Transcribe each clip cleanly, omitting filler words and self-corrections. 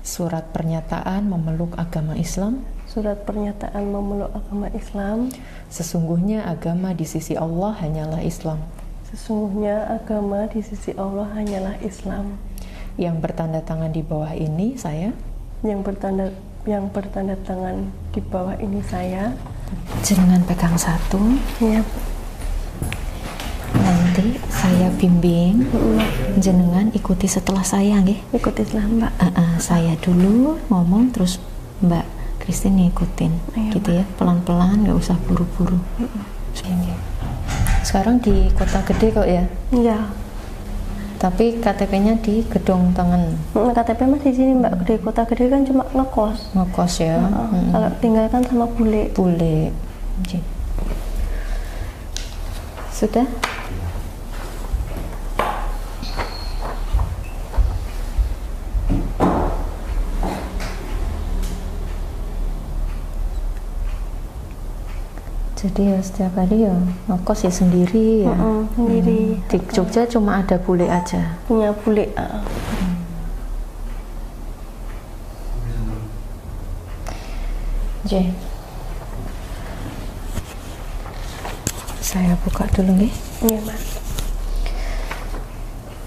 Surat pernyataan memeluk agama Islam. Surat pernyataan memeluk agama Islam. Sesungguhnya agama di sisi Allah hanyalah Islam. Sesungguhnya agama di sisi Allah hanyalah Islam. Yang bertanda tangan di bawah ini saya. Yang bertanda tangan di bawah ini saya. Jenengan pegang satu. Ya. Nanti saya bimbing. Jenengan ikuti setelah saya, nggih. Ikuti setelah Mbak. Saya dulu ngomong, terus Mbak Christine ngikutin. Ayo, gitu ya, pelan-pelan, nggak usah buru-buru. Sekarang di Kota Gede kok ya? Iya. Tapi KTP-nya di Gedung Tengen. KTP masih di sini Mbak. Di Kota Gede kan cuma ngekos. Ngekos ya. Kalau tinggal kan sama bule. Bule. Sudah? Jadi ya setiap hari ya ngekos ya sendiri ya. Sendiri. Di Jogja cuma ada bule aja. Punya bule. J. Saya buka dulu nih. Iya Mas.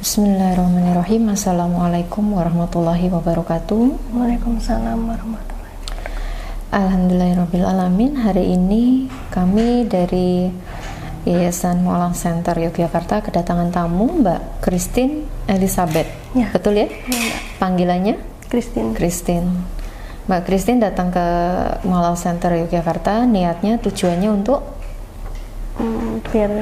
Bismillahirrahmanirrahim. Assalamualaikum warahmatullahi wabarakatuh. Waalaikumsalam warahmatullahi wabarakatuh. Alhamdulillahirrahmanirrahim. Hari ini kami dari Yayasan Molang Center Yogyakarta kedatangan tamu Mbak Christine Elizabeth. Ya. Betul ya? Ya. Panggilannya? Christine. Mbak Christine datang ke Molang Center Yogyakarta, niatnya tujuannya untuk biar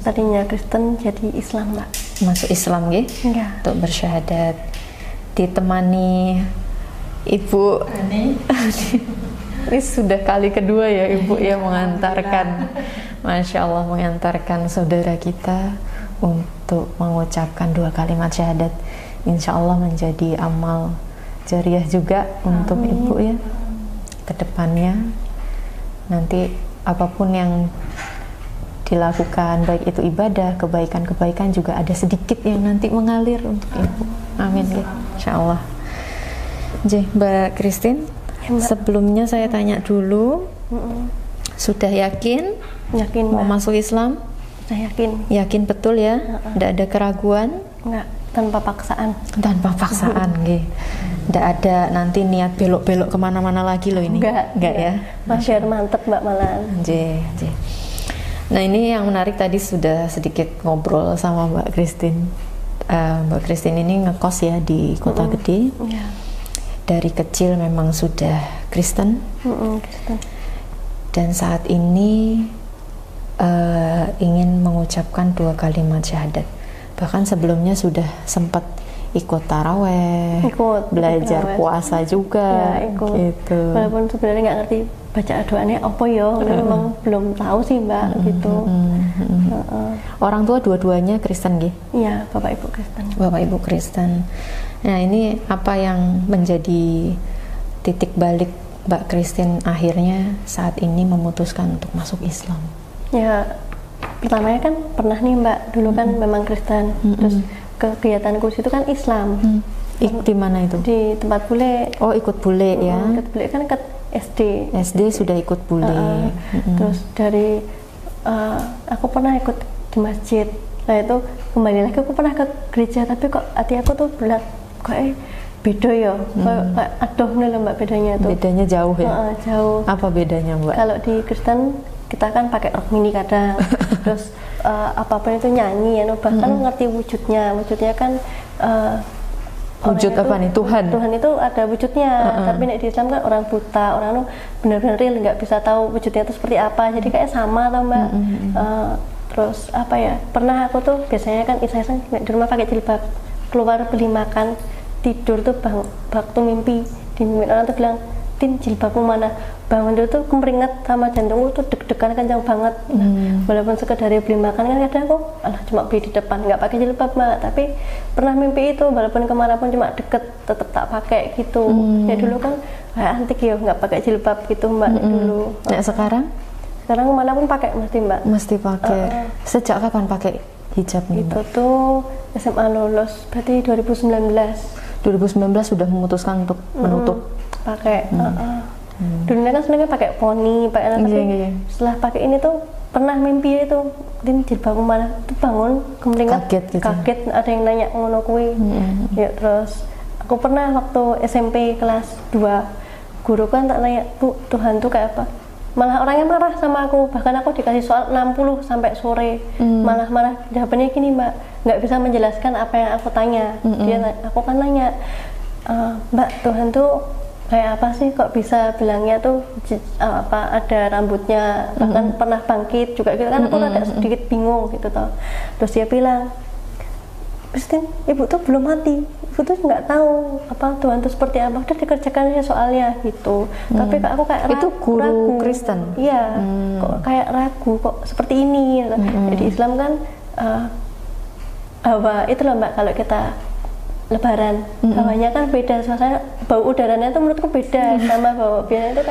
tadinya Kristen jadi Islam Mbak. masuk Islam ya? Iya. Untuk bersyahadat, ditemani Ibu Ani. Ini sudah kali kedua ya Ibu yang mengantarkan, Masya Allah, mengantarkan saudara kita untuk mengucapkan 2 kalimat syahadat. Insya Allah menjadi amal jariah juga untuk Ibu ya ke depannya. Nanti apapun yang dilakukan, baik itu ibadah, kebaikan-kebaikan, juga ada sedikit yang nanti mengalir untuk Ibu. Amin ya, Insya Allah. Mbak Christine, ya, Mbak. Sebelumnya saya tanya dulu, sudah yakin mau Mbak. masuk Islam? Saya yakin. Yakin betul ya? Tidak ada keraguan? Enggak, tanpa paksaan. Tanpa paksaan, nggih. Tidak ada nanti niat belok-belok kemana-mana lagi loh ini? Enggak ya? Biar mantep Mbak malahan. Nah ini yang menarik, tadi sudah sedikit ngobrol sama Mbak Christine. Mbak Christine ini ngekos ya di Kota Gede. Ya. Dari kecil memang sudah Kristen. Kristen. Dan saat ini ingin mengucapkan 2 kalimat syahadat. Bahkan sebelumnya sudah sempat ikut taraweh, belajar puasa juga, ya, ikut. Gitu. Walaupun sebenarnya nggak ngerti baca doanya apa ya, memang belum tahu sih Mbak, gitu. Orang tua dua-duanya Kristen nggih? Iya, Bapak Ibu Kristen. Bapak Ibu Kristen. Nah ini apa yang menjadi titik balik Mbak Christine akhirnya saat ini memutuskan untuk masuk Islam? Ya, pertamanya kan pernah nih Mbak, dulu kan memang Kristen, terus kegiatanku itu kan Islam. Di mana itu? Di tempat bule. Oh, ikut bule ya? Ikut bule kan ke SD. SD sudah ikut bule. Terus dari aku pernah ikut di masjid. Nah itu kembali lagi aku pernah ke gereja, tapi kok hati aku tuh berat, kok beda ya, kayak aduh nih loh Mbak bedanya tuh. Bedanya jauh ya? Jauh. Apa bedanya Mbak? Kalau di Kristen kita kan pakai rok mini kadang, terus apapun itu nyanyi ya, bahkan ngerti wujudnya kan wujud apa nih? Tuhan itu ada wujudnya, tapi di Islam kan orang buta, orang itu benar-benar real, nggak bisa tahu wujudnya itu seperti apa, jadi kayak sama tau Mbak. Terus apa ya, pernah aku tuh biasanya kan iseng-iseng di rumah pakai jilbab, keluar beli makan, tidur tuh waktu mimpi, dimimpiin orang tuh bilang, Tin jilbabmu mana? Bangun itu tuh kemeringet sama jantungku tuh deg-degan kencang banget. Walaupun sekedar beli makan kan kadang aku cuma beli di depan, nggak pakai jilbab Mbak, tapi pernah mimpi itu, walaupun kemanapun cuma deket tetap tak pakai gitu. Ya dulu kan antik ya, nggak pakai jilbab gitu Mbak. Dulu. Nah sekarang kemanapun pakai mesti Mbak. Mesti pakai. Sejak kapan pakai hijab nih Mbak? Itu tuh SMA lulus berarti 2019. 2019 sudah memutuskan untuk menutup. Pakai. Dulunya kan sebenarnya pakai poni, pakai tapi setelah pakai ini tuh pernah mimpi itu tim jilbab mana tuh bangun kemeringat kaget ada yang nanya ngono kuwi. Ya terus aku pernah waktu SMP kelas 2 guru kan tak nanya, Bu, Tuhan tuh kayak apa? Malah orangnya marah sama aku, bahkan aku dikasih soal 60 sampai sore, malah jawabannya gini, Mbak, nggak bisa menjelaskan apa yang aku tanya. Aku kan nanya, Mbak, Tuhan tuh kayak apa sih, kok bisa bilangnya tuh apa ada rambutnya, bahkan pernah bangkit juga gitu kan, aku rada sedikit bingung gitu toh. Terus dia bilang, Christine, ibu tuh belum mati, ibu tuh nggak tahu apa Tuhan tuh seperti apa, udah dikerjakan aja soalnya gitu. Tapi aku kayak itu guru ragu. Kristen, iya, kok kayak ragu kok seperti ini. Jadi Islam kan bahwa itu loh Mbak, kalau kita Lebaran, hawanya kan beda, suasana bau udaranya itu menurutku beda sama bau biasanya itu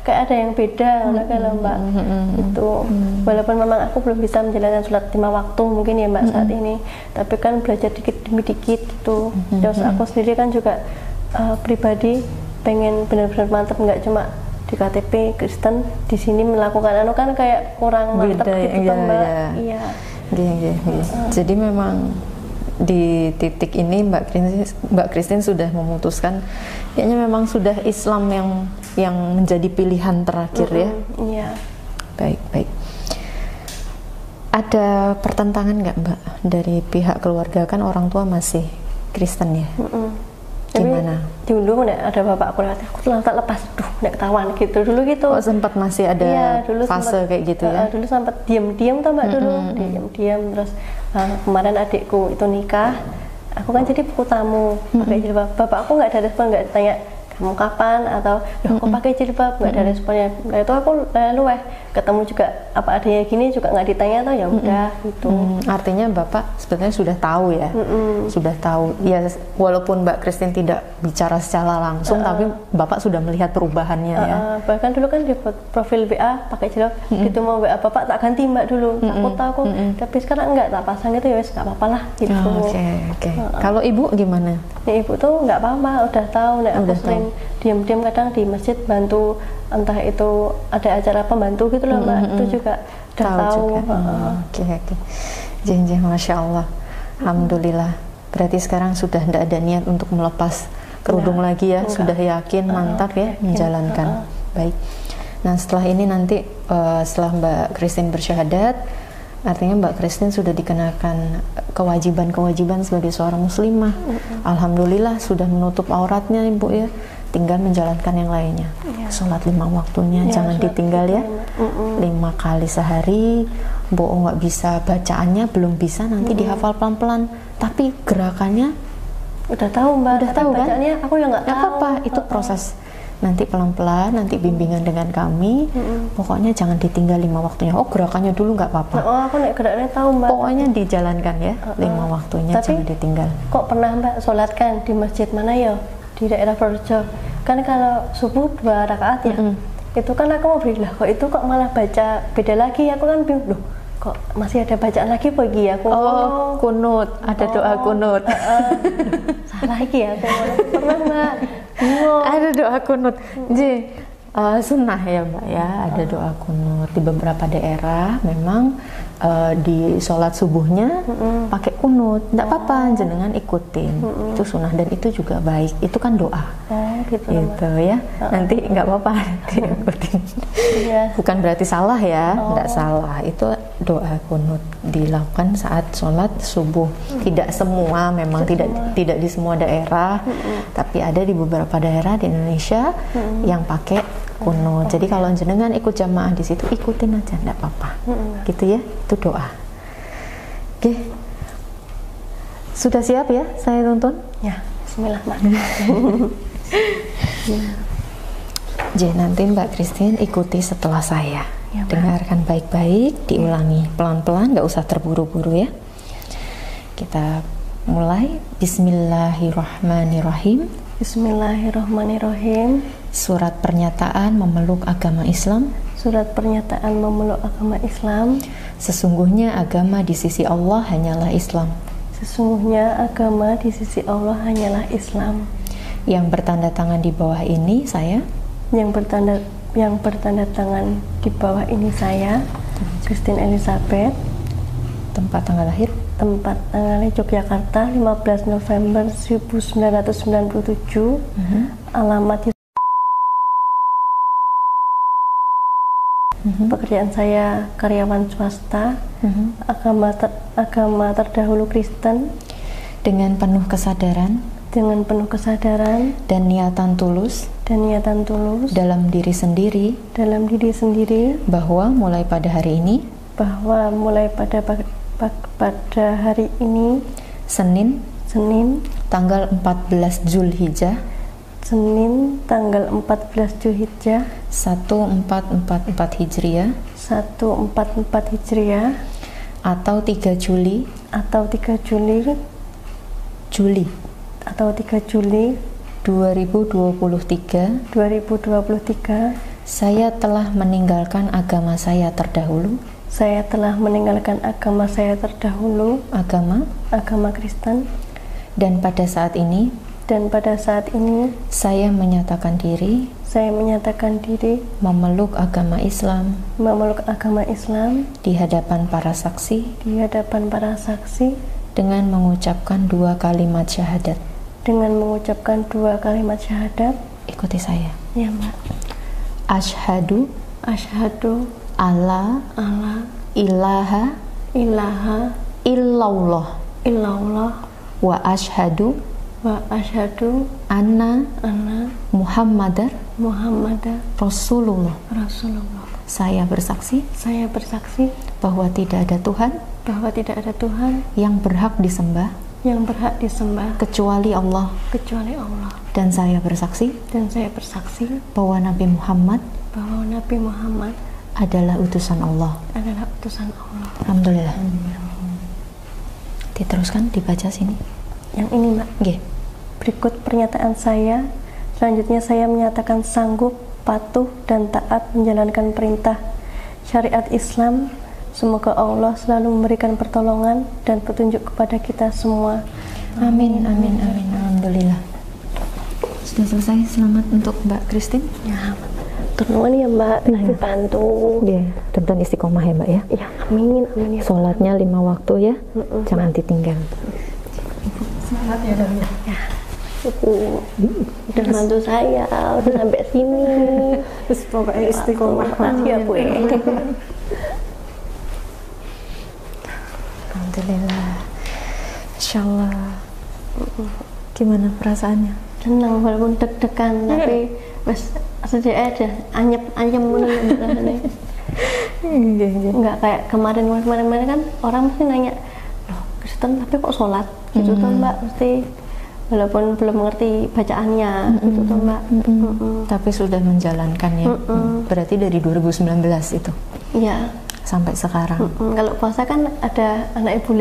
kayak ada yang beda kalau Mbak itu. Walaupun memang aku belum bisa menjalankan sholat 5 waktu mungkin ya Mbak saat ini, tapi kan belajar dikit demi dikit gitu. Terus aku sendiri kan juga pribadi pengen benar-benar mantap, nggak cuma di KTP Kristen, di sini melakukan kan kayak kurang mantap gitu Mbak. Iya. Jadi memang di titik ini Mbak Christine sudah memutuskan, kayaknya memang sudah Islam yang menjadi pilihan terakhir ya. Iya. Baik. Ada pertentangan nggak Mbak dari pihak keluarga, kan orang tua masih Kristen ya? Gimana? Dulu ada bapakku lewat, aku tak lepas, nek ketahuan gitu dulu gitu. Oh sempat masih ada fase kayak gitu ya? Dulu sempat diam-diam tuh Mbak dulu, diam-diam terus. Kemarin adikku itu nikah, aku kan jadi buku tamu pakai jilbab. Bapakku nggak ada respon, nggak tanya kamu kapan atau loh kok pakai jilbab, nggak ada responnya. Nah itu aku lalu ketemu juga apa adanya gini juga nggak ditanya tuh, ya udah gitu. Artinya bapak sebenarnya sudah tahu ya, sudah tahu ya, walaupun Mbak Christine tidak bicara secara langsung, tapi bapak sudah melihat perubahannya ya. Bahkan dulu kan di profil WA pakai jilbab, gitu mau WA bapak tak ganti Mbak dulu, takut aku, tapi sekarang enggak, tak pasang itu ya wes nggak apa-apa lah gitu. Oke. Kalau ibu gimana? Ya ibu tuh nggak apa-apa, udah tahu, aku sering diam-diam kadang di masjid bantu, entah itu ada acara pembantu gitu loh Mbak, itu juga udah tahu. Oke. Jenjang, Masya Allah, Alhamdulillah. Berarti sekarang sudah tidak ada niat untuk melepas kerudung lagi ya, sudah yakin, mantap ya menjalankan. Baik. Nah setelah ini nanti setelah Mbak Christine bersyahadat, artinya Mbak Christine sudah dikenakan kewajiban sebagai seorang muslimah. Alhamdulillah sudah menutup auratnya Ibu ya, tinggal menjalankan yang lainnya. Sholat 5 waktunya jangan ditinggal ya, 5 kali sehari. Bohong nggak bisa bacaannya, belum bisa, nanti dihafal pelan-pelan, tapi gerakannya udah tahu Mbak, udah tahu kan? Bacaannya aku yang nggak tahu. Apa-apa, itu proses. Nanti pelan-pelan, nanti bimbingan dengan kami. Pokoknya jangan ditinggal 5 waktunya. Oh gerakannya dulu nggak apa-apa. Aku nek gerakannya tahu Mbak. Pokoknya dijalankan ya, 5 waktunya. Tapi, jangan ditinggal. Kok pernah Mbak sholat kan di masjid mana ya? Di daerah Purworejo. Kan kalau subuh 2 rakaat ya. Itu kan aku mau beri lah. Kok itu kok malah baca beda lagi? Aku kan bingung loh. Kok masih ada bacaan lagi bagi aku? Oh, kunut, ada doa kunut. Salah lagi ya, pernah Mbak. Ada doa kunut. Jadi sunnah ya Mbak ya, ada doa kunut di beberapa daerah. Memang di sholat subuhnya pakai kunut, tidak apa-apa, jenengan ikutin. Itu sunnah dan itu juga baik. Itu kan doa. Gitu ya. Nanti nggak apa-apa diikutin. Bukan berarti salah ya, nggak salah. Itu doa kunut dilakukan saat sholat subuh. Tidak semua, memang tidak di semua daerah, tapi ada di beberapa daerah di Indonesia yang pakai kunut. Jadi kalau jenengan ikut jamaah di situ, ikutin aja, enggak apa-apa. Gitu ya, itu doa. Oke. Sudah siap ya saya tuntun? Ya, bismillah Mbak. Jadi nanti Mbak Christine ikuti setelah saya. Ya, dengarkan baik-baik, diulangi pelan-pelan, nggak usah terburu-buru ya. Kita mulai. Bismillahirrahmanirrahim. Bismillahirrahmanirrahim. Surat pernyataan memeluk agama Islam. Surat pernyataan memeluk agama Islam. Sesungguhnya agama di sisi Allah hanyalah Islam. Sesungguhnya agama di sisi Allah hanyalah Islam. Yang bertanda tangan di bawah ini saya. Yang bertanda tangan di bawah ini saya, Christine Elizabeth. Tempat tanggal lahir. Tempat tanggal lahir Yogyakarta 15 November 1997. Alamat pekerjaan saya karyawan swasta. Agama terdahulu Kristen. Dengan penuh kesadaran dan niatan tulus dalam diri sendiri bahwa mulai pada hari ini Senin tanggal 14 Zulhijjah 1444 Hijriah atau 3 Juli 2023 saya telah meninggalkan agama saya terdahulu agama Kristen, dan pada saat ini saya menyatakan diri memeluk agama Islam di hadapan para saksi dengan mengucapkan 2 kalimat syahadat. Ikuti saya. Ya, Mbak. Asyhadu alla ilaha illallah wa asyhadu anna Muhammadar Rasulullah. Saya bersaksi bahwa tidak ada Tuhan yang berhak disembah kecuali Allah. Dan saya bersaksi bahwa Nabi Muhammad adalah utusan Allah. Alhamdulillah. Diteruskan, dibaca sini. Yang ini, Mbak. Nggih. Berikut pernyataan saya. Selanjutnya saya menyatakan sanggup, patuh, dan taat menjalankan perintah syariat Islam. Semoga Allah selalu memberikan pertolongan dan petunjuk kepada kita semua. Amin. Alhamdulillah. Sudah selesai. Selamat untuk Mbak Christine. Ya, turun ya Mbak, dibantu. Ya, dan istiqomah ya Mbak ya. Ya, amin ya. Sholatnya 5 waktu ya. Jangan ditinggal. Semangat ya Dam ya. Ibu udah bantu saya, udah sampai sini. Terus pokoknya istiqomah. Makasih ya Bu. Alhamdulillah. Insyaallah. Gimana perasaannya? Senang walaupun deg-degan, tapi wes sedih aja, anyep rasanya. Enggak kayak kemarin kan orang mesti nanya, loh Kristen tapi kok sholat gitu tuh Mbak, mesti walaupun belum mengerti bacaannya gitu tuh Mbak. Tapi sudah menjalankannya. Berarti dari 2019 itu. Iya. Sampai sekarang. Kalau puasa kan ada anak ibu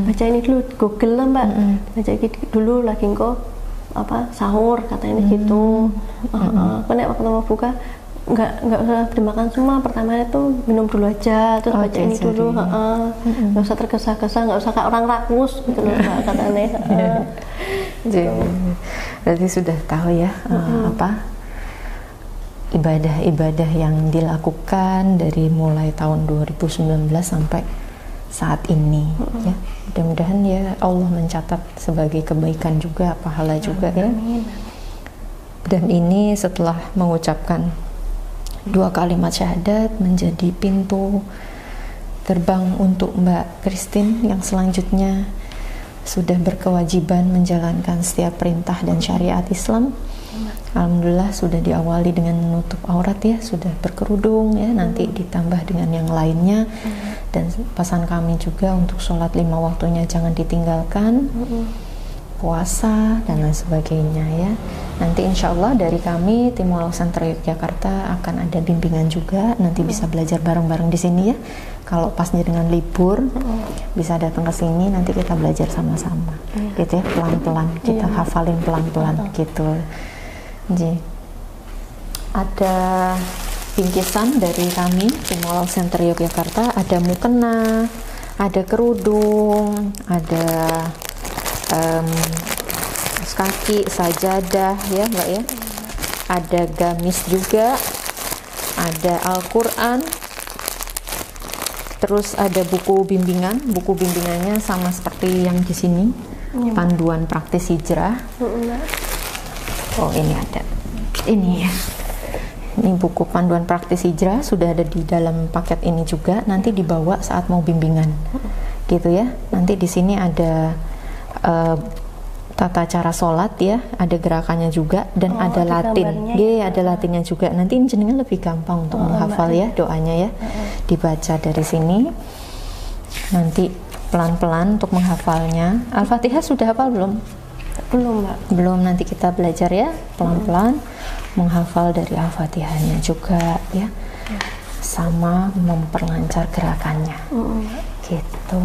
baca ini dulu, Google lah Mbak. Baca ini dulu lagi kok sahur katanya gitu. Karena waktu mau buka nggak usah dimakan semua, pertama itu minum dulu aja, terus baca ini dulu. Nggak usah tergesa-gesa, nggak usah kayak orang rakus gitu loh Mbak katanya. Berarti sudah tahu ya ibadah-ibadah yang dilakukan dari mulai tahun 2019 sampai saat ini ya. Mudah-mudahan ya Allah mencatat sebagai kebaikan juga, pahala juga ya. Dan ini setelah mengucapkan 2 kalimat syahadat menjadi pintu gerbang untuk Mbak Christine yang selanjutnya sudah berkewajiban menjalankan setiap perintah dan syariat Islam. Alhamdulillah sudah diawali dengan menutup aurat ya, sudah berkerudung ya, nanti ditambah dengan yang lainnya. Dan pesan kami juga untuk sholat 5 waktunya jangan ditinggalkan, puasa dan lain sebagainya ya. Nanti insya Allah dari kami Tim Walau Center Yogyakarta akan ada bimbingan juga, nanti bisa belajar bareng-bareng di sini ya. Kalau pasnya dengan libur bisa datang ke sini, nanti kita belajar sama-sama gitu ya, pelan-pelan kita hafalin pelan-pelan gitu. Jadi ada bingkisan dari kami Tim Walau Center Yogyakarta, ada mukena, ada kerudung, ada kaos kaki, sajadah ya Mbak ya, ada gamis juga, ada Al-Quran, terus ada buku bimbingan. Buku bimbingannya sama seperti yang di sini, panduan praktis hijrah. Oh ini ada, ini ya, ini buku panduan praktis hijrah sudah ada di dalam paket ini juga. Nanti dibawa saat mau bimbingan, gitu ya. Nanti di sini ada tata cara sholat ya, ada gerakannya juga, dan ada Latin, ada Latinnya juga. Nanti jenengan lebih gampang untuk menghafal ya doanya ya, dibaca dari sini. Nanti pelan-pelan untuk menghafalnya. Al-Fatihah sudah hafal belum? Belum Mbak. Belum, nanti kita belajar ya pelan-pelan menghafal dari Al-Fatihahnya juga ya, sama memperlancar gerakannya gitu.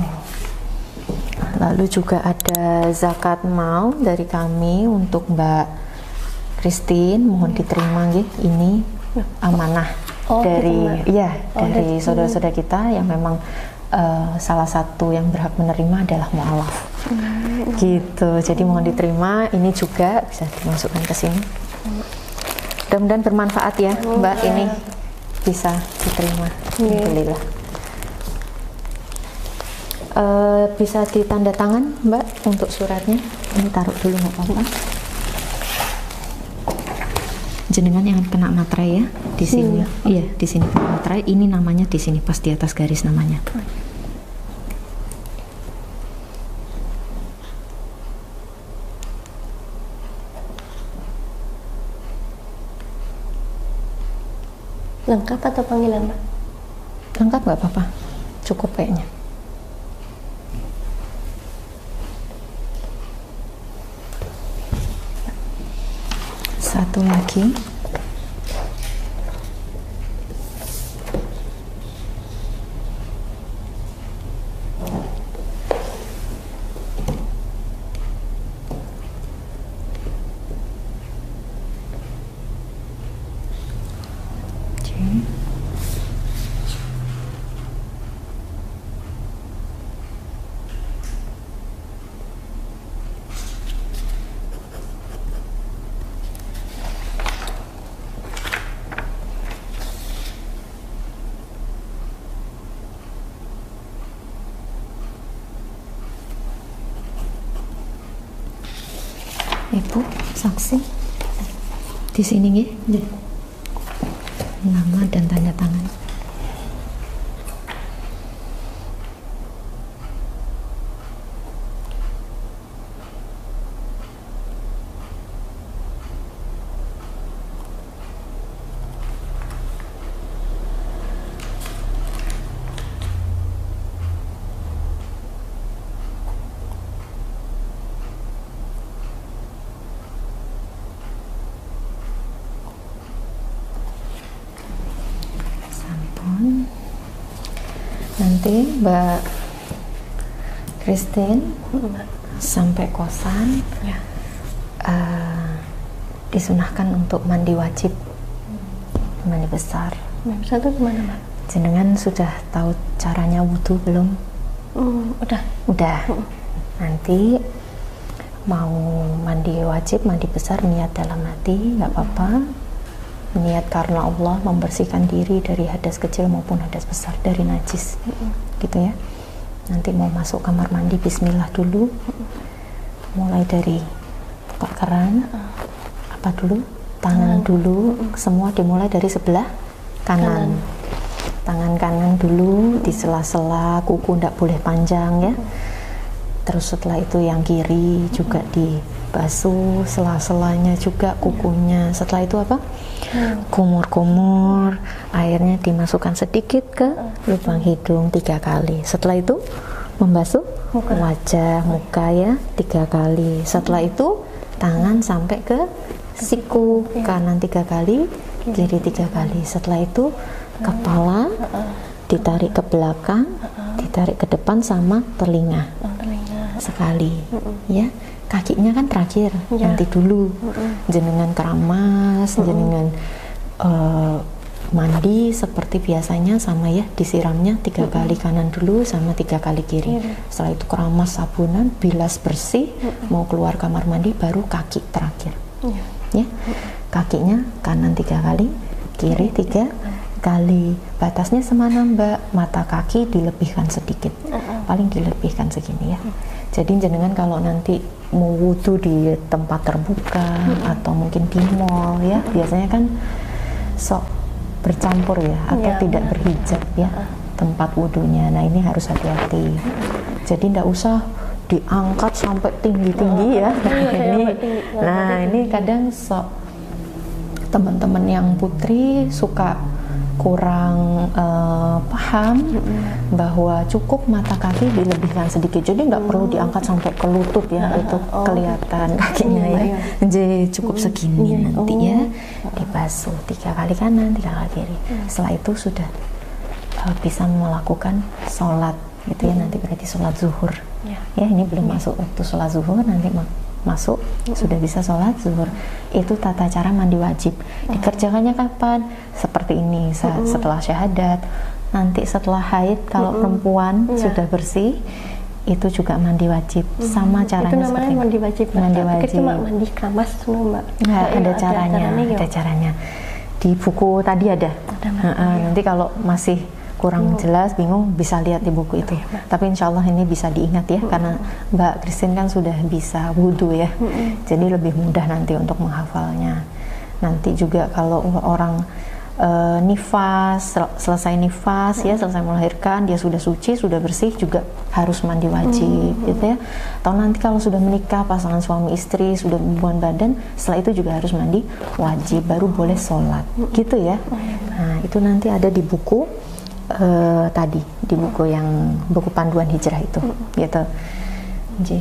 Lalu juga ada zakat mal dari kami untuk Mbak Christine, mohon diterima nggih. Ini amanah dari dari saudara-saudara kita yang memang salah satu yang berhak menerima adalah mu'alaf. Gitu. Jadi mohon diterima, ini juga bisa dimasukkan ke sini. Mudah-mudahan bermanfaat ya Mbak, ini bisa diterima. Alhamdulillah. Bisa ditanda tangan Mbak untuk suratnya. Ini taruh dulu nggak apa-apa. Jenengan yang kena materai ya di sini. Iya, di sini kena materai. Ini namanya di sini pas di atas garis namanya. Lengkap atau panggilan Mbak? Lengkap nggak apa-apa, cukup kayaknya. Satu lagi. Ibu saksi di sini nggih, nama dan tanda tangan. Nanti Mbak Christine sampai kosan disunahkan untuk mandi wajib, mandi besar. Mandi besar itu gimana Mbak? Jenengan sudah tahu caranya wudhu belum? Udah. Nanti mau mandi wajib, mandi besar, niat dalam hati, nggak apa-apa. Niat karena Allah, membersihkan diri dari hadas kecil maupun hadas besar, dari najis, gitu ya. Nanti mau masuk kamar mandi, bismillah dulu. Mulai dari buka keran, apa dulu? Tangan dulu, semua dimulai dari sebelah kanan. Tangan kanan dulu, di sela-sela, kuku ndak boleh panjang ya. Terus setelah itu yang kiri juga dibasuh, sela-selanya juga, kukunya. Setelah itu apa? Kumur-kumur, airnya dimasukkan sedikit ke lubang hidung 3 kali. Setelah itu membasuh wajah, muka ya 3 kali. Setelah itu tangan sampai ke siku, kanan 3 kali, kiri 3 kali. Setelah itu kepala ditarik ke belakang, ditarik ke depan sama telinga sekali, ya. Kakinya kan terakhir, nanti dulu jenengan keramas, jenengan mandi seperti biasanya sama ya, disiramnya 3 kali kanan dulu sama 3 kali kiri. Setelah itu keramas sabunan, bilas bersih, mau keluar kamar mandi baru kaki terakhir. Ya, kakinya kanan 3 kali, kiri 3 kali. Batasnya semana Mbak, mata kaki dilebihkan sedikit, paling dilebihkan segini ya. Jadi jenengan kalau nanti mau wudhu di tempat terbuka atau mungkin di mall ya, biasanya kan sok bercampur ya, atau tidak berhijab ya tempat wudhunya. Nah ini harus hati-hati. Jadi tidak usah diangkat sampai tinggi-tinggi ya. Ini kadang sok teman-teman yang putri suka kurang paham bahwa cukup mata kaki dilebihkan sedikit, jadi nggak perlu diangkat sampai ke lutut ya, itu kelihatan kakinya ya. Jadi cukup segini nanti ya, dibasuh 3 kali kanan 3 kali kiri. Setelah itu sudah bisa melakukan sholat gitu ya, nanti berarti sholat zuhur ya, ini belum masuk waktu sholat zuhur, nanti masuk sudah bisa sholat zuhur. Itu tata cara mandi wajib. Dikerjakannya kapan? Seperti ini, setelah syahadat, nanti setelah haid kalau perempuan sudah bersih itu juga mandi wajib. Sama caranya. Itu namanya mandi wajib. Mandi wajib. Cuma mandi keramas Mbak. Nggak, ada caranya. Di buku tadi ada. Nanti kalau masih kurang jelas, bingung, bisa lihat di buku itu. Tapi insya Allah ini bisa diingat ya, karena Mbak Christine kan sudah bisa wudhu ya, jadi lebih mudah nanti untuk menghafalnya. Nanti juga kalau orang nifas, selesai nifas ya, selesai melahirkan, dia sudah suci, sudah bersih, juga harus mandi wajib gitu ya. Atau nanti kalau sudah menikah, pasangan suami istri sudah hubungan badan, setelah itu juga harus mandi wajib, baru boleh sholat gitu ya. Nah itu nanti ada di buku tadi, di buku buku panduan hijrah itu gitu. Jadi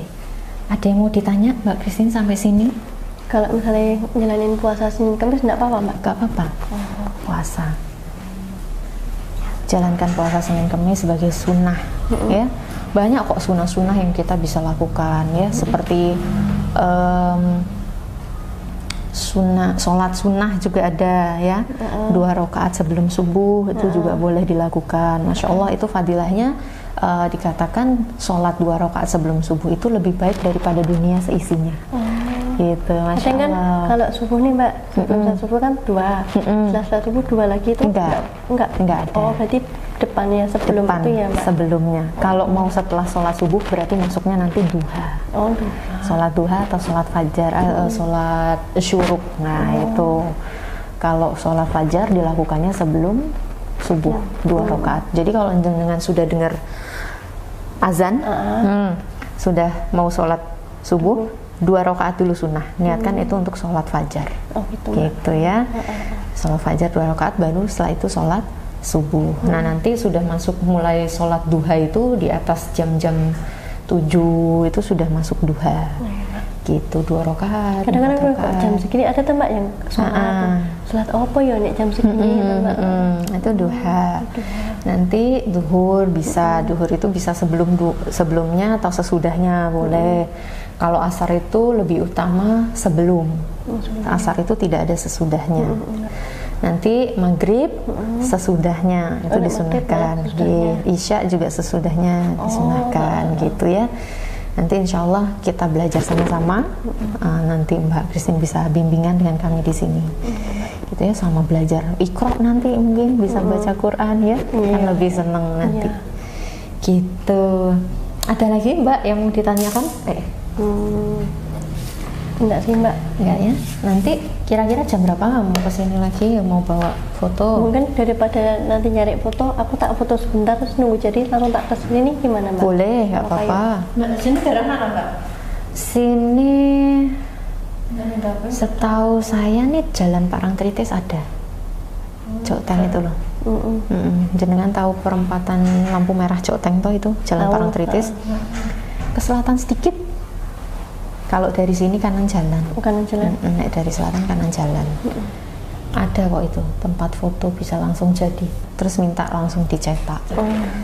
ada yang mau ditanya Mbak Christine sampai sini? Kalau misalnya jalanin puasa Senin Kamis enggak apa-apa Mbak? Enggak apa-apa. Puasa, jalankan puasa Senin Kamis sebagai sunnah ya. Banyak kok sunnah-sunnah yang kita bisa lakukan ya, seperti sholat sunnah juga ada ya, 2 rakaat sebelum subuh itu juga boleh dilakukan. Masya Allah itu fadilahnya dikatakan sholat 2 rakaat sebelum subuh itu lebih baik daripada dunia seisinya. Gitu, Masya Allah. Kan kalau subuh nih Mbak, sebelum subuh kan 2, setelah subuh 2 lagi itu enggak ada. Oh berarti depannya sebelum itu ya Mbak? Sebelumnya. Kalau mau setelah sholat subuh berarti masuknya nanti duha. Oh duha. Sholat duha atau sholat fajar, sholat syuruk. Nah itu kalau sholat fajar dilakukannya sebelum subuh 2 rakaat. Jadi kalau dengan sudah dengar azan, sudah mau sholat subuh, 2 rakaat dulu sunnah. Niatkan itu untuk sholat fajar. Oh gitu. Gitu ya. Sholat fajar 2 rakaat, baru setelah itu sholat subuh. Nah nanti sudah masuk mulai sholat duha itu di atas jam-jam 7 itu sudah masuk duha. Gitu 2 rakaat. Kadang-kadang jam segini ada tuh Mbak yang sholat apa ya nek jam segini Mbak? Itu duha. Nanti duhur bisa, duhur itu bisa sebelumnya atau sesudahnya boleh. Kalau asar itu lebih utama sebelum. Asar itu tidak ada sesudahnya. Nanti maghrib sesudahnya itu disunahkan. Isya juga sesudahnya disunahkan gitu ya. Nanti insya Allah kita belajar sama-sama. Nanti Mbak Christine bisa bimbingan dengan kami di sini. Gitu ya, sama belajar Iqra nanti mungkin bisa baca Quran ya, kan lebih seneng nanti. Gitu. Ada lagi Mbak yang mau ditanyakan? Enggak sih Mbak. Enggak ya. Nanti kira-kira jam berapa mau kesini lagi, mau bawa foto? Mungkin daripada nanti nyari foto, aku tak foto sebentar terus nunggu jadi langsung tak kesini nih, gimana Mbak? Boleh, nggak apa-apa. Mbak, sini daerah mana Mbak? Sini setahu saya nih Jalan Parangtritis ada. Coteng itu loh. Jenengan tahu perempatan lampu merah Coteng toh itu Jalan Parangtritis. Ke selatan sedikit. Kalau dari sini kanan jalan. Kanan jalan. Dari selatan kanan jalan. Ada kok itu tempat foto bisa langsung jadi. Terus minta langsung dicetak.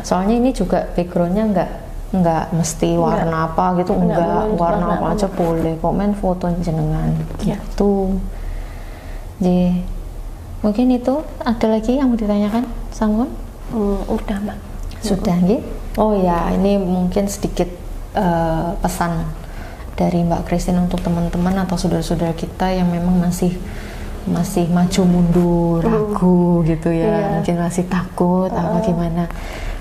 Soalnya ini juga backgroundnya nggak mesti warna apa gitu, enggak warna apa aja boleh kok, main foto jenengan gitu. Jadi Mungkin itu ada lagi yang mau ditanyakan, Samuel? Udah Mbak. Sudah, nggih. Oh ya, ini mungkin sedikit pesan dari Mbak Christine untuk teman-teman atau saudara-saudara kita yang memang masih maju mundur, ragu gitu ya, mungkin masih takut apa gimana.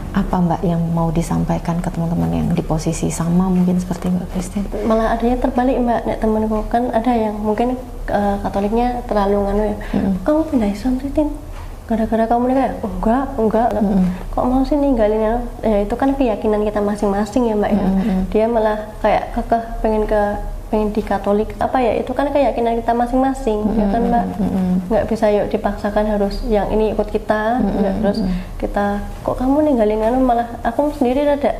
Apa Mbak yang mau disampaikan ke teman-teman yang di posisi sama mungkin seperti Mbak Christine? Malah adanya terbalik Mbak, nek temanku kan ada yang mungkin Katoliknya terlalu nganu ya, kamu pindah Islam Tin gara-gara kamu nikah ya? Enggak. Kok mau sih ninggalin ya? Itu kan keyakinan kita masing-masing ya Mbak ya. Dia malah kayak kekeh pengen di Katolik, apa ya, itu kan keyakinan kita masing-masing ya kan Mbak. Nggak bisa yuk dipaksakan harus yang ini ikut kita, terus kita kok kamu ninggalin anu, malah aku sendiri rada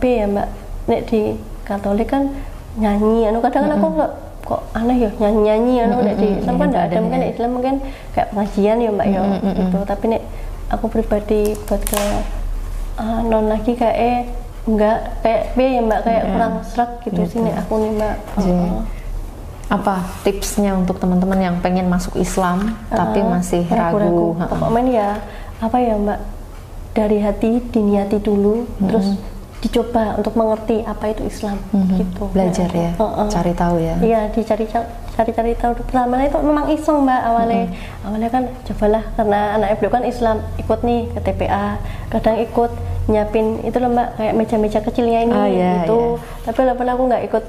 ya Mbak, nek di Katolik kan nyanyi anu, kadang kan aku kok aneh ya nyanyi anu, nek di Islam kan nggak ada, mungkin di Islam mungkin kayak pengajian ya Mbak ya gitu, tapi nek aku pribadi buat ke non lagi kayak enggak kayak ya Mbak, kayak kurang serak gitu sih nek aku nih Mbak. Apa tipsnya untuk teman-teman yang pengen masuk Islam tapi masih ragu? Pokoknya ya apa ya Mbak, dari hati diniati dulu, terus dicoba untuk mengerti apa itu Islam gitu. Belajar ya, cari tahu ya. Iya, cari tahu. Pertama itu memang iseng Mbak awalnya kan cobalah, karena anak ibu kan Islam, ikut nih ke TPA, kadang ikut nyiapin itu loh Mbak, kayak meja-meja kecilnya ini gitu. Tapi walaupun aku nggak ikut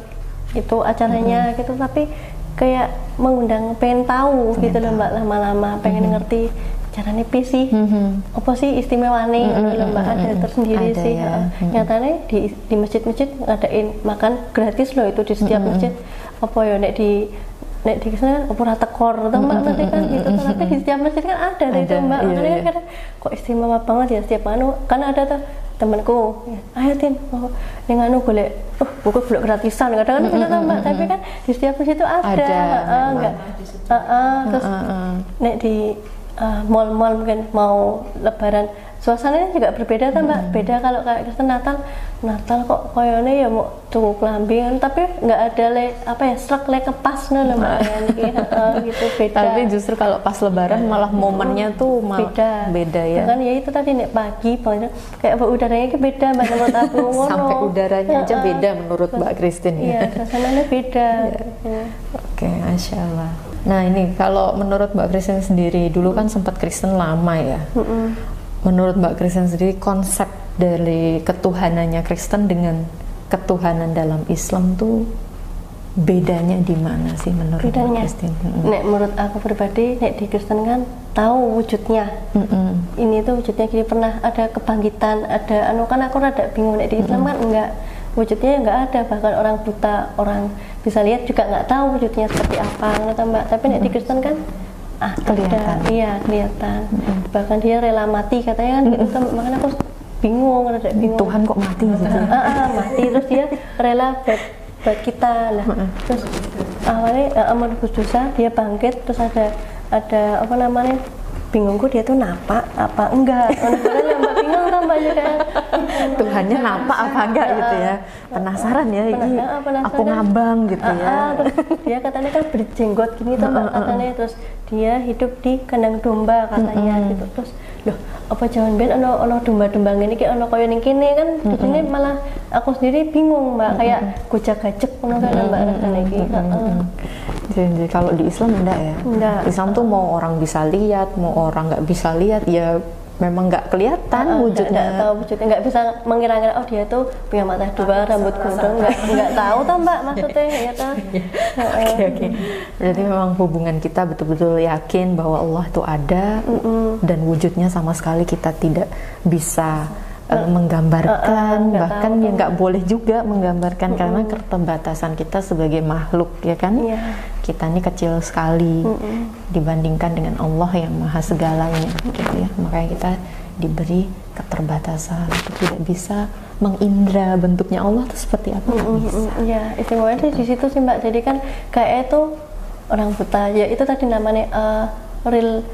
itu acaranya gitu, tapi kayak mengundang, pengen tahu gitu loh Mbak, lama-lama pengen ngerti caranya sih, apa sih istimewanya gitu loh Mbak, ada tersendiri sih. Nyatanya di masjid-masjid ngadain makan gratis loh itu di setiap masjid. Apa ya nek di sana kan opera tekor atau Mbak nanti kan gitu, tapi di setiap masjid kan ada itu Mbak. Makanya kan kok istimewa banget ya setiap anu, kan ada tuh temanku, ayo Tin, yang anu boleh buku blok gratisan, kadang kan kita Mbak, tapi kan di setiap masjid itu ada enggak terus nek di mall-mall mungkin mau lebaran suasananya juga berbeda kan Mbak, beda kalau kayak Kristen Natal kok koyone ya mau tuku kelambingan, tapi nggak ada apa ya serak kepas loh Mbak gitu, beda. Tapi justru kalau pas lebaran malah momennya tuh beda ya. Kan ya itu tadi nek pagi banget kayak udaranya itu beda Mbak, menurut aku. Sampai udaranya aja beda menurut Mbak Christine ya. Iya, suasananya beda. Oke, Masya Allah. Nah ini kalau menurut Mbak Christine sendiri, dulu kan sempat Kristen lama ya. Menurut Mbak Christine sendiri, konsep dari ketuhanannya Kristen dengan ketuhanan dalam Islam tuh bedanya di mana sih menurut Mbak Christine? Nek menurut aku pribadi, nek di Kristen kan tahu wujudnya. Ini tuh wujudnya gini, pernah ada kebangkitan, ada anu, kan aku rada bingung. Nek di Islam kan enggak, wujudnya enggak ada, bahkan orang buta, orang bisa lihat juga nggak tahu wujudnya seperti apa, Mbak. Tapi nek di Kristen kan kelihatan. Iya, kelihatan. Bahkan dia rela mati katanya kan gitu. Makanya aku bingung. Tuhan kok mati gitu. Mati, terus dia rela buat kita lah. Terus awalnya menebus dosa, dia bangkit, terus ada apa namanya, bingungku dia tuh napak apa enggak. Orang Mbak bingung kan Mbak juga. Tuhannya napak apa enggak gitu ya. Penasaran ya, ini aku ngambang gitu ya. Terus dia katanya kan berjenggot gini tuh Mbak, katanya, terus dia hidup di kandang domba katanya gitu. Terus loh, apa jangan ben ono domba-domba ngene iki ono kaya ning kene kan. Ini malah aku sendiri bingung Mbak, kayak gojak-gajek ngono kan Mbak rasane iki. Jadi kalau di Islam enggak ya? Enggak. Islam tuh mau orang bisa lihat, mau orang nggak bisa lihat, ya memang nggak kelihatan wujudnya. Nggak tahu wujudnya, nggak bisa mengira-ngira oh dia tuh punya mata dua, rambut gondrong, nggak tahu tuh Mbak maksudnya ya tuh. Oke. Berarti memang hubungan kita betul-betul yakin bahwa Allah tuh ada dan wujudnya sama sekali kita tidak bisa menggambarkan, bahkan ya nggak boleh juga menggambarkan karena keterbatasan kita sebagai makhluk ya kan. Kita ini kecil sekali dibandingkan dengan Allah yang maha segalanya gitu ya. Makanya kita diberi keterbatasan untuk tidak bisa mengindra bentuknya Allah itu seperti apa. Ya istimewanya di situ sih Mbak. Jadi kan kayak itu orang buta ya, itu tadi namanya real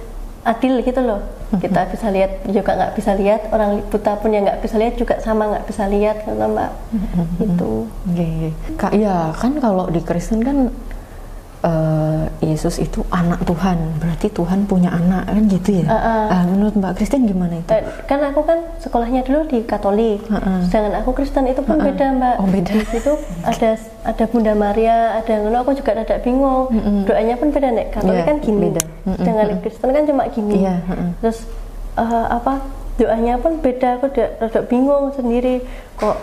adil gitu loh. Kita bisa lihat juga nggak bisa lihat, orang buta pun yang nggak bisa lihat juga sama nggak bisa lihat kan Mbak. Itu ya kan kalau di Kristen kan Yesus itu anak Tuhan, berarti Tuhan punya anak kan gitu ya. Menurut Mbak Kristen gimana itu? Kan aku kan sekolahnya dulu di Katolik, sedangkan aku Kristen itu pun beda Mbak. Oh beda. Itu ada Bunda Maria, ada yang aku juga rada bingung. Doanya pun beda nek Katolik kan gini, beda. dengan Kristen kan cuma gini. Terus doanya pun beda, aku rada bingung sendiri kok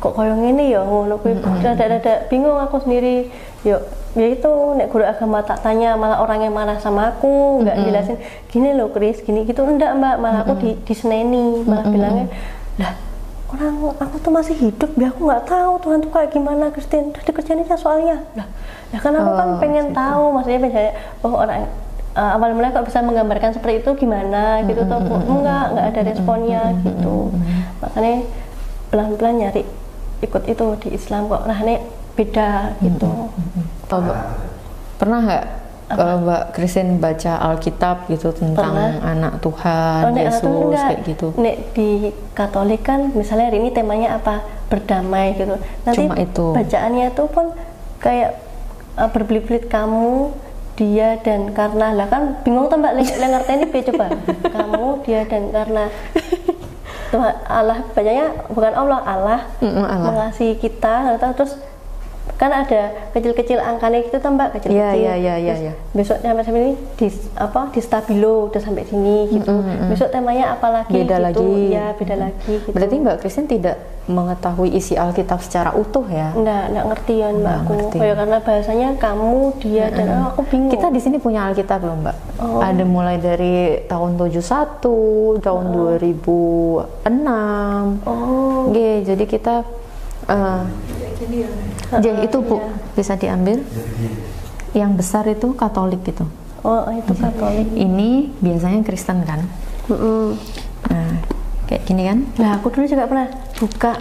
koyo ngene ya ngono kuwi. Rada bingung aku sendiri. Ya itu nek guru agama tak tanya malah orang yang marah sama aku, nggak jelasin gini loh Kris, gini gitu, enggak Mbak, malah aku diseneni, malah bilangnya lah orang aku tuh masih hidup ya, aku nggak tahu Tuhan tuh kayak gimana Kristen, udah dikerjain aja soalnya lah. Ya kan aku kan pengen tahu, maksudnya misalnya orang awal mulai kok bisa menggambarkan seperti itu gimana gitu, tuh enggak ada responnya gitu, makanya pelan-pelan nyari ikut itu di Islam kok rahane beda gitu. Pernah nggak Mbak Kristen baca Alkitab gitu tentang anak Tuhan, Yesus kayak gitu? Nek di Katolik kan misalnya hari ini temanya apa, berdamai gitu. Nanti cuma itu bacaannya itu pun kayak berbelit-belit kamu, dia dan karena, lah kan bingung tuh Mbak ngerteni piye coba. Kamu, dia dan karena Tuhan Allah, bacanya bukan Allah mengasihi kita, terus kan ada kecil-kecil angkanya gitu tuh Mbak, kecil-kecil. Iya. Besok sampai ini di stabilo udah sampai sini gitu. Besok temanya apa lagi beda gitu. Lagi. Ya, beda lagi gitu. Berarti Mbak Kristen tidak mengetahui isi Alkitab secara utuh ya? Enggak ngerti ya Mbak aku. Kayak karena bahasanya kamu, dia dan aku bingung. Kita di sini punya Alkitab loh Mbak. Ada mulai dari tahun 71, tahun 2006. Jadi kita jadi itu Bu bisa diambil. Yang besar itu Katolik gitu. Itu Katolik. Ini biasanya Kristen kan. Nah, kayak gini kan. Lah aku dulu juga pernah buka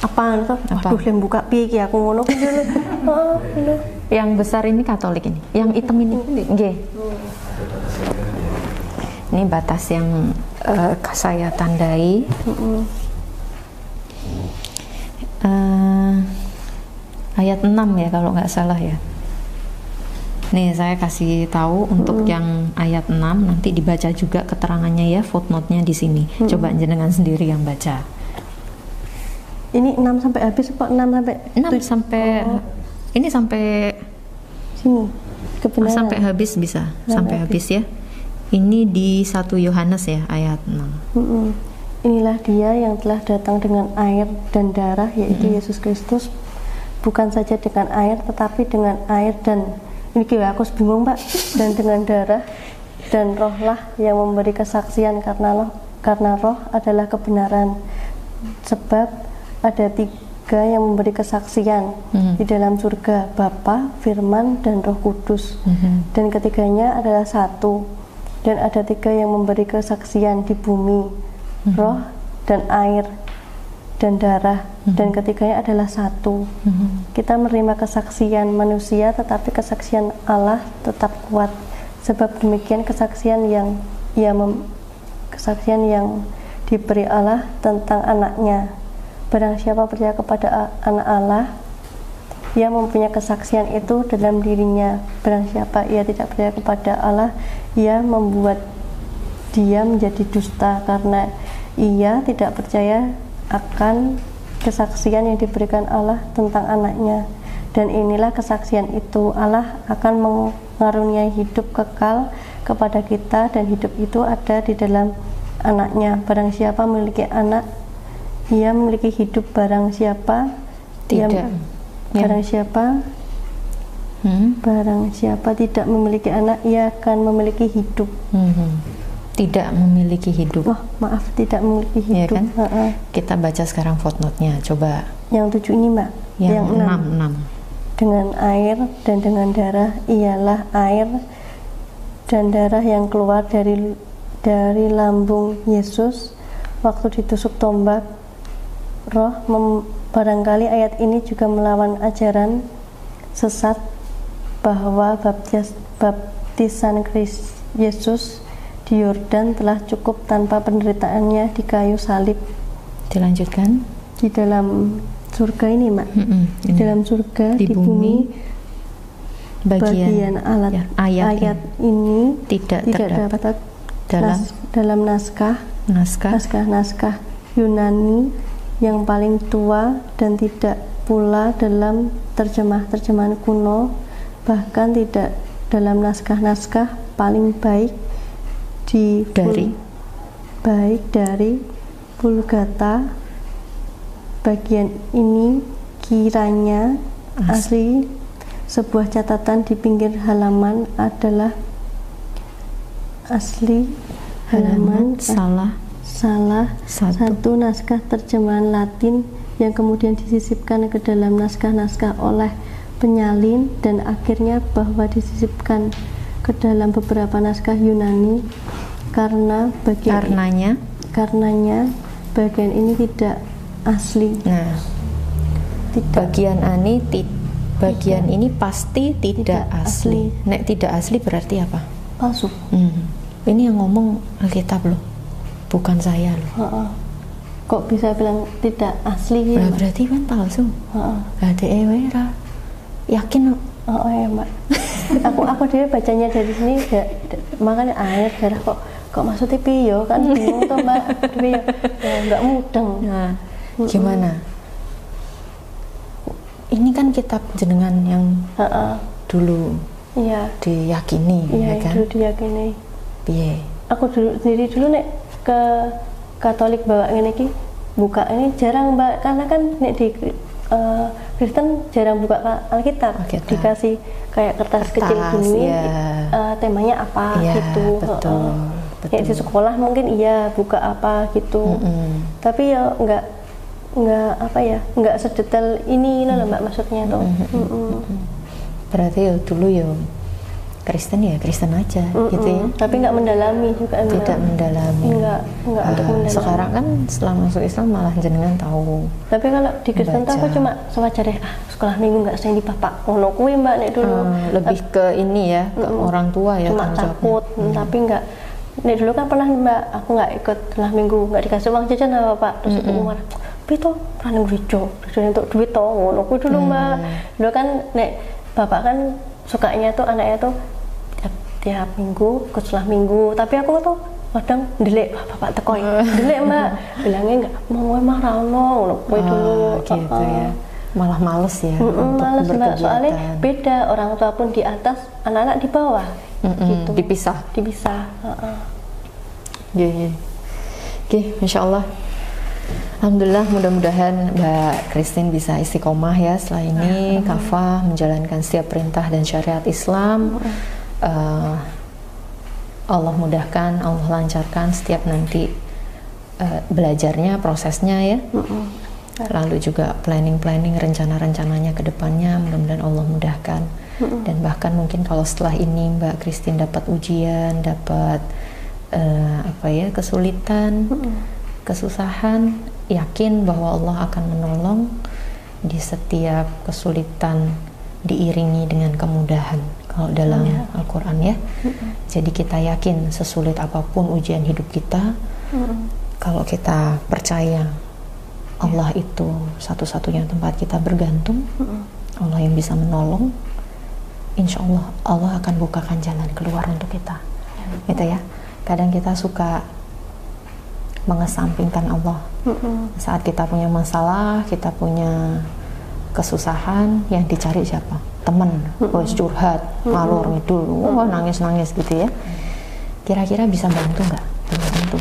apaan tuh. Waduh, yang buka piye aku ngono dulu. Yang besar ini Katolik ini. Yang hitam ini. Nggih. Ini batas yang saya tandai. Ayat 6 ya kalau nggak salah ya. Nih saya kasih tahu untuk yang ayat 6, nanti dibaca juga keterangannya ya, footnote-nya di sini. Coba jenengan sendiri yang baca. Ini 6 sampai habis apa 6 sampai 6 sampai ini sampai sini. Kebenaran. Sampai habis bisa, sampai habis ya. Ini di 1 Yohanes ya ayat 6. Inilah dia yang telah datang dengan air dan darah, yaitu Yesus Kristus, bukan saja dengan air tetapi dengan air dan ini kira aku bingung Mbak, dan dengan darah dan rohlah yang memberi kesaksian, karena roh adalah kebenaran, sebab ada 3 yang memberi kesaksian di dalam surga, Bapa, Firman, dan Roh Kudus, dan ketiganya adalah satu. Dan ada 3 yang memberi kesaksian di bumi, roh dan air dan darah, dan ketiganya adalah satu. Kita menerima kesaksian manusia, tetapi kesaksian Allah tetap kuat. Sebab demikian kesaksian yang diberi Allah tentang anaknya. Barang siapa percaya kepada anak Allah, ia mempunyai kesaksian itu dalam dirinya. Barang siapa ia tidak percaya kepada Allah, ia membuat dia menjadi dusta, karena ia tidak percaya akan kesaksian yang diberikan Allah tentang anaknya. Dan inilah kesaksian itu, Allah akan mengaruniai hidup kekal kepada kita, dan hidup itu ada di dalam anaknya. Barang siapa memiliki anak, ia memiliki hidup. Barang siapa barang siapa tidak memiliki anak, ia akan memiliki hidup. Tidak memiliki hidup. Tidak memiliki hidup. Ya kan? Kita baca sekarang footnote-nya, coba. Yang 7 ini Mbak. Yang 6. Dengan air dan dengan darah, ialah air dan darah yang keluar dari lambung Yesus waktu ditusuk tombak roh. Barangkali ayat ini juga melawan ajaran sesat bahwa baptisan Yesus di Yordan telah cukup tanpa penderitaannya di kayu salib. Dilanjutkan. Di dalam surga ini Mak, di dalam surga, di bumi bagian alat ya, ayat ini tidak terdapat dalam naskah Yunani yang paling tua dan tidak pula dalam terjemahan kuno, bahkan tidak dalam naskah paling baik dari Vulgata. Bagian ini kiranya asli. Sebuah catatan di pinggir halaman adalah asli halaman salah satu naskah terjemahan Latin yang kemudian disisipkan ke dalam naskah-naskah oleh penyalin, dan akhirnya bahwa disisipkan ke dalam beberapa naskah Yunani karenanya bagian ini tidak asli. Nah, bagian ini pasti tidak asli. Nek tidak asli berarti apa? Palsu. Ini yang ngomong Alkitab loh, bukan saya loh. Kok bisa bilang tidak asli? Berarti kan palsu. Berarti Ewera yakin? Ya Mbak. aku dia bacanya dari sini, makanya air darah kok maksudnya piyo kan bingung tuh Mbak. Piyo ya nggak mudeng. Nah, gimana? Ini kan kitab jenengan yang dulu diyakini, ya kan? Dulu diyakini. Piye? Aku dulu nek ke Katolik bawa ngene iki buka ini jarang Mbak, karena kan nek di Kristen jarang buka Alkitab. Dikasih kayak kertas kecil gini, temanya apa gitu. Betul. Ya di sekolah mungkin buka apa gitu. Tapi ya nggak sedetail ini loh Mbak, maksudnya tuh. Berarti dulu Kristen aja gitu ya. Tapi nggak mendalami juga. Tidak mendalami. Nggak untuk mendalami. Sekarang kan setelah masuk Islam malah jenengan tahu. Tapi kalau di Kristen tuh aku cuma sewajarnya sekolah minggu nggak sering di bapak ngono kuwi Mbak nek dulu. Lebih ke ini ya, ke orang tua ya. Cuma takut, tapi nggak. Nek dulu kan pernah Mbak, aku nggak ikut sekolah minggu, nggak dikasih uang jajan sama Bapak. Terus aku marah, pito pernah gereja untuk duit toh ngono kuwi dulu Mbak. Dulu kan nek bapak kan sukanya tuh anaknya tuh tiap minggu ikut sekolah minggu, tapi aku tuh kadang ndelik bapak teko ndelik Mbak, bilangnya nggak mau emang rano ngono kuwi dulu gitu ya. Malah males ya untuk males Mbak, soalnya beda, orang tua pun di atas, anak-anak di bawah gitu. Dipisah. Oke, Masya Allah. Alhamdulillah, mudah-mudahan Mbak Christine bisa istiqomah ya setelah ini, kafah menjalankan setiap perintah dan syariat Islam. Allah mudahkan, Allah lancarkan setiap nanti belajarnya, prosesnya ya. Lalu juga planning rencana-rencananya ke depannya, mudah-mudahan Allah mudahkan. Dan bahkan mungkin kalau setelah ini Mbak Christine dapat ujian, dapat kesulitan, kesusahan, yakin bahwa Allah akan menolong di setiap kesulitan, diiringi dengan kemudahan kalau dalam Al-Quran ya. Jadi kita yakin sesulit apapun ujian hidup kita, kalau kita percaya Allah itu satu-satunya tempat kita bergantung, Allah yang bisa menolong, insya Allah Allah akan bukakan jalan keluar untuk kita. Gitu ya. Kadang kita suka mengesampingkan Allah. Saat kita punya masalah, kita punya kesusahan, yang dicari siapa? Teman, curhat, ngalor ngidul, nangis-nangis gitu ya. Kira-kira bisa bantu nggak? Bantu,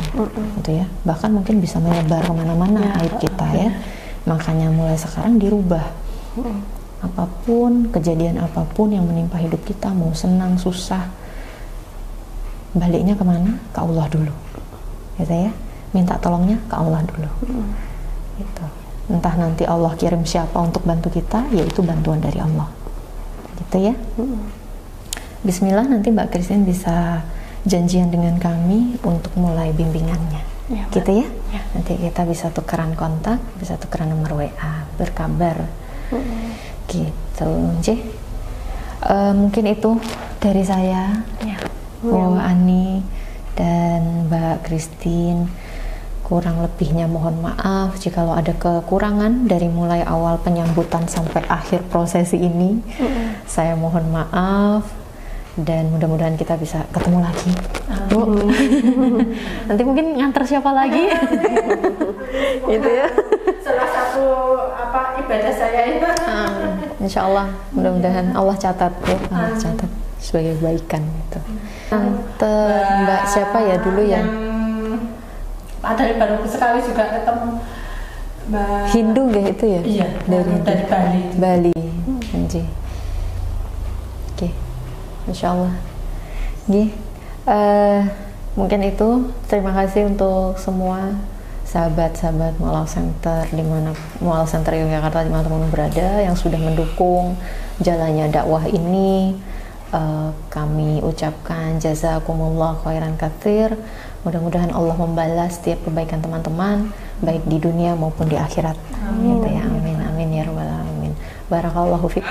gitu ya. Bahkan mungkin bisa menyebar kemana-mana aib kita ya. Makanya mulai sekarang dirubah. Apapun, kejadian apapun yang menimpa hidup kita, mau senang, susah, baliknya kemana? Ke Allah dulu, gitu ya. Minta tolongnya ke Allah dulu. Gitu. Entah nanti Allah kirim siapa untuk bantu kita, yaitu bantuan dari Allah. Gitu ya. Bismillah, nanti Mbak Christine bisa janjian dengan kami untuk mulai bimbingannya. Gitu ya. Nanti kita bisa tukeran kontak, bisa tukeran nomor WA, berkabar. Gitu, J. Mungkin itu dari saya. Ani dan Mbak Christine. Kurang lebihnya mohon maaf jikalau ada kekurangan dari mulai awal penyambutan sampai akhir prosesi ini. Saya mohon maaf dan mudah-mudahan kita bisa ketemu lagi. Bu. Nanti mungkin nganter siapa lagi? Gitu ya. Salah satu ibadah saya itu. Insya Allah, mudah-mudahan Allah catat ya, Allah catat sebagai kebaikan gitu. Tante Mbak siapa ya dulu ya? Ada baru sekali juga ketemu Mbak Hindu nggak itu ya? Iya, dari Bali. Bali, Anji. Oke, Insya Allah. Gih, mungkin itu. Terima kasih untuk semua sahabat-sahabat Mualaf Center Mualaf Center Yogyakarta di mana teman-teman berada yang sudah mendukung jalannya dakwah ini. Kami ucapkan jazakumullah khairan katsir. Mudah-mudahan Allah membalas setiap kebaikan teman-teman baik di dunia maupun di akhirat. Amin. Gitu ya. Amin amin ya rabbal alamin. Barakallahu fiik.